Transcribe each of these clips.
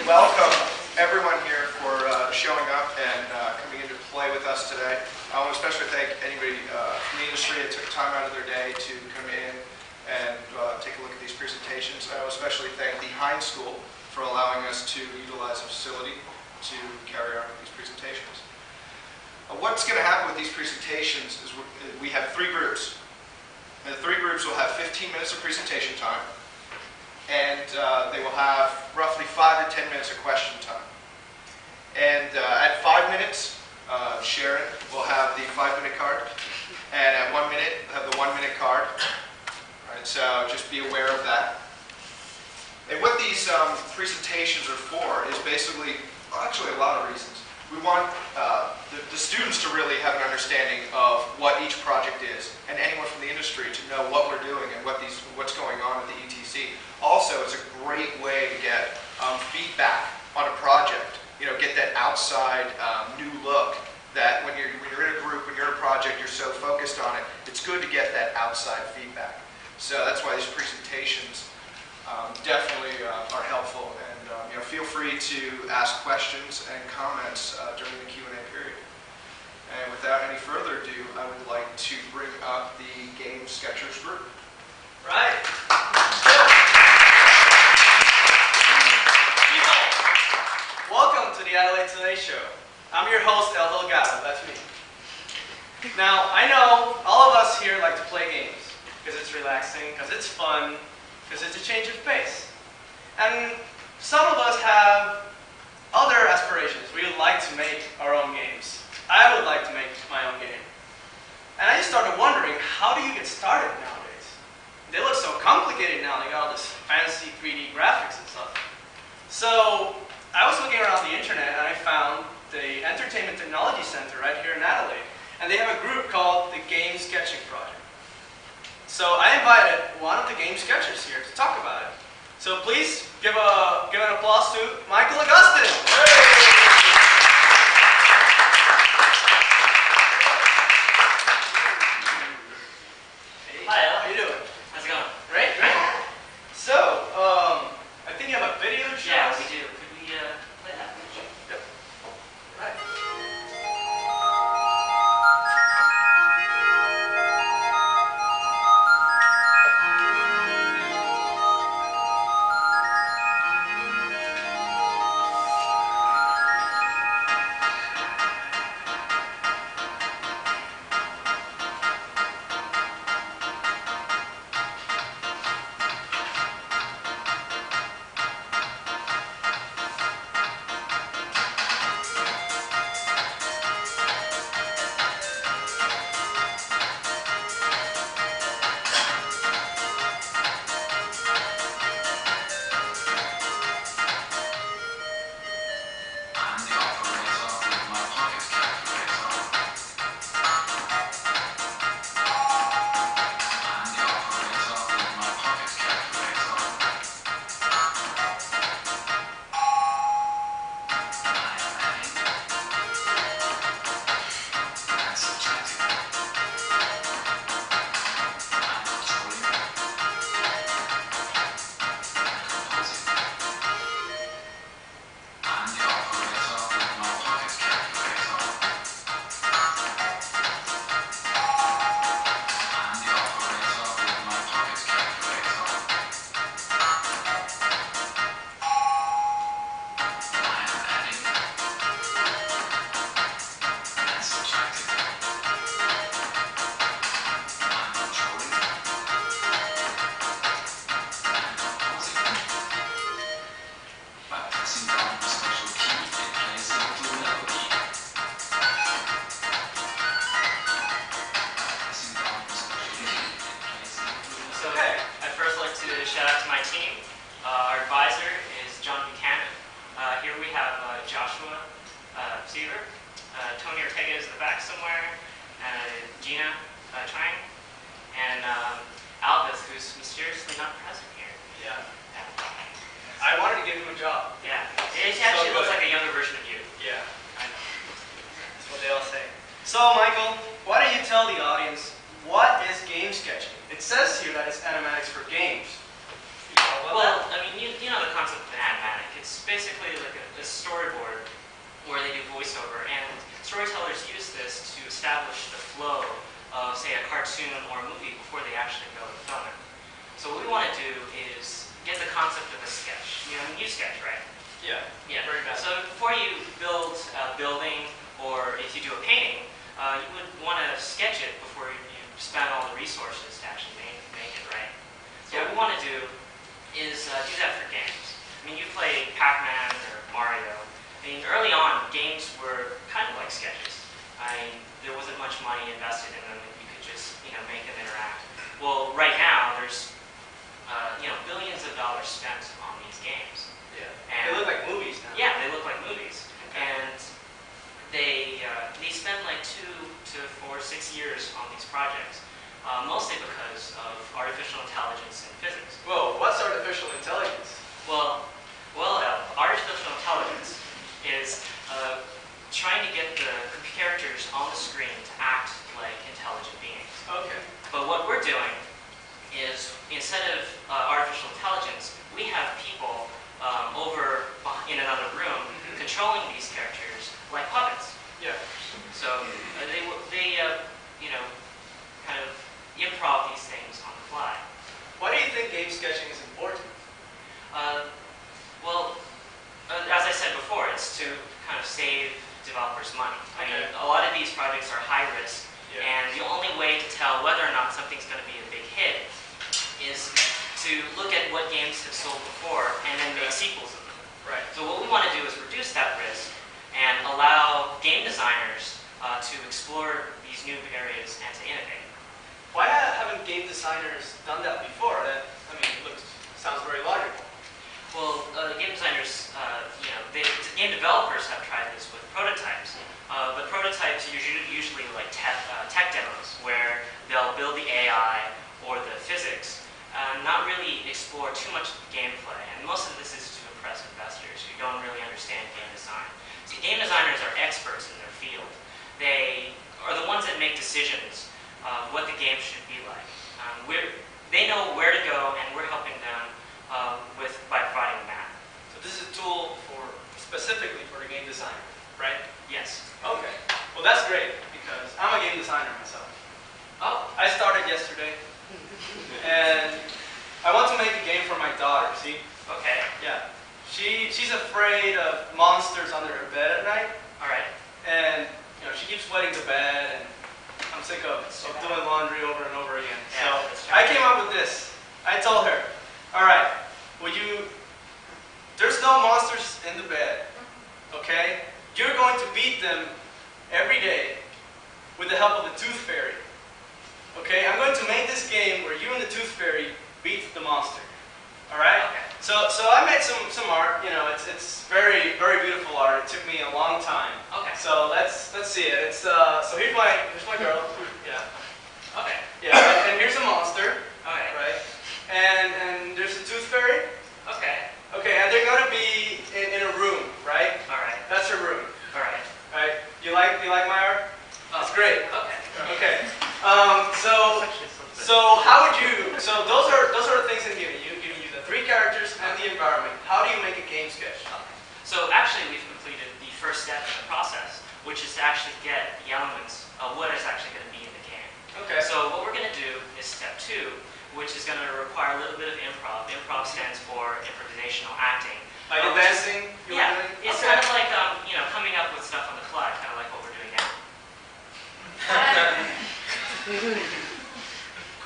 welcome everyone here for showing up and coming in to play with us today. I want to especially thank anybody from the industry that took time out of their day to come in and take a look at these presentations. I want to especially thank the Heinz School for allowing us to utilize the facility to carry on these presentations. What's going to happen with these presentations is we have three groups. And the three groups will have 15 minutes of presentation time, and they will have roughly 5 to 10 minutes of question time. And at 5 minutes, Sharon will have the 5-minute card, and at 1 minute, we'll have the 1-minute card. All right, so just be aware of that. And what these presentations are for is basically, actually a lot of reasons. We want the students to really have an understanding of what each project is, and anyone from the industry to know what we're doing and what's going on at the ETC. Also, it's a great way to get feedback on a project. You know, get that outside new look. That when you're in a group, when you're in a project, you're so focused on it. It's good to get that outside feedback. So that's why these presentations definitely are helpful. And feel free to ask questions and comments during the Q&A period. And without any further ado, I would like to bring up the Game Sketchers group. Right. Welcome to the Adelaide Today Show. I'm your host, El Delgado. That's me. Now, I know all of us here like to play games because it's relaxing, because it's fun, because it's a change of pace. And some of us have other aspirations. We would like to make our own games. I would like to make my own game. And I just started wondering, how do you get started nowadays? They look so complicated now. They got all this fancy 3D graphics and stuff. So I was looking around the internet and I found the Entertainment Technology Center right here in Adelaide. And they have a group called the Game Sketching Project. So I invited one of the game sketchers here to talk about it. So please give an applause to Michael Augustin. Hey. Hi, Al. How you doing? How's it going? Great, great. So, I think you have a video to show Yeah, us. we do. Could we play that? Yep. Right. Shout out to my team. Our advisor is John Buchanan. Here we have Joshua Seaver. Tony Ortega is in the back somewhere. Gina Chang. And Albus, who's mysteriously not present here. Yeah. I wanted to give him a job. Yeah. It actually looks like a younger version of you. Yeah, I know. That's what they all say. So, Michael, why don't you tell the audience, what is game sketching? It says here that it's animatics for games. Well, I mean, you know the concept of an animatic. It's basically storytellers use this to establish the flow of, say, a cartoon or a movie before they actually go and film it. So what we want to do is get the concept of a sketch. You sketch, right? Yeah. Yeah. Very bad. So before you build a building, or if you do a painting, you would want to sketch it before you spend all the resources to actually make it, right? So what we want to do is do that for games. I mean, you play Pac-Man or Mario. I mean, early on, games were kind of like sketches. There wasn't much money invested in them, and you could just, make them interact. Well, right now, there's, billions of dollars spent on these games. Yeah. And They look like movies now. Yeah, they look like movies. Okay. And they spend like 2 to 4, 6 years on these projects, mostly because of artificial intelligence and physics. Whoa, what's artificial intelligence? Well, artificial intelligence is trying to get the characters on the screen to act like intelligent beings. Okay. But what we're doing is, instead of artificial intelligence, we have people over in another room controlling these characters like puppets. Yeah. So they kind of improv these things on the fly. Why do you think game sketching is important? Well, as I said before, it's to kind of save developers money. I mean, Okay. a lot of these projects are high risk, Yeah. and the only way to tell whether or not something's going to be a big hit is to look at what games have sold before and then make sequels of them. Right. So what we want to do is reduce that risk and allow game designers to explore these new areas and to innovate. Why haven't game designers done that before? Sounds very logical. Well, game designers, game developers have tried this with prototypes, but prototypes are usually like tech demos, where they'll build the AI or the physics, not really explore too much gameplay, and most of this is to impress investors who don't really understand game design. See, game designers are experts in their field. They are the ones that make decisions of what the game should be like. They know where to go, and we're helping them by providing the map. So this is a tool specifically for the game designer, right? Yes. Okay. Well, that's great, because I'm a game designer myself. Oh, I started yesterday, and I want to make a game for my daughter, see? okay. Yeah. She's afraid of monsters under her bed at night, All right. and she keeps wetting the bed, and I'm sick of doing laundry over and over again. Yeah, So that's I right. came up with this. I told her, all right, there's no monsters in the bed, okay? You're going to beat them every day with the help of the Tooth Fairy. Okay, I'm going to make this game where you and the Tooth Fairy beat the monster. All right? Okay. So I made some art. It's very, very beautiful art. It took me a long time. Okay. So let's see it. It's so here's my girl. Yeah. Okay. Yeah. And here's a monster. Okay. Right. And there's a Tooth Fairy. Okay. Okay. And they're gonna be in a room, right? All right. That's her room. All right. Right. You like my art? Oh. It's great. Okay. Okay. So how would you? So those are the things I'm giving you. Giving you the 3 characters and the environment. How do you make a game sketch? So actually, we've completed the first step in the process, which is to actually get the elements of what is actually going to be in the game. Okay. So what we're going to do is step 2, which is going to require a little bit of improv. Improv stands for improvisational acting. Like the dancing you were Yeah, doing? it's Okay. kind of like coming up with stuff on the fly, kind of like what we're doing now.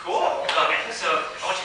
Cool. Okay, so I want you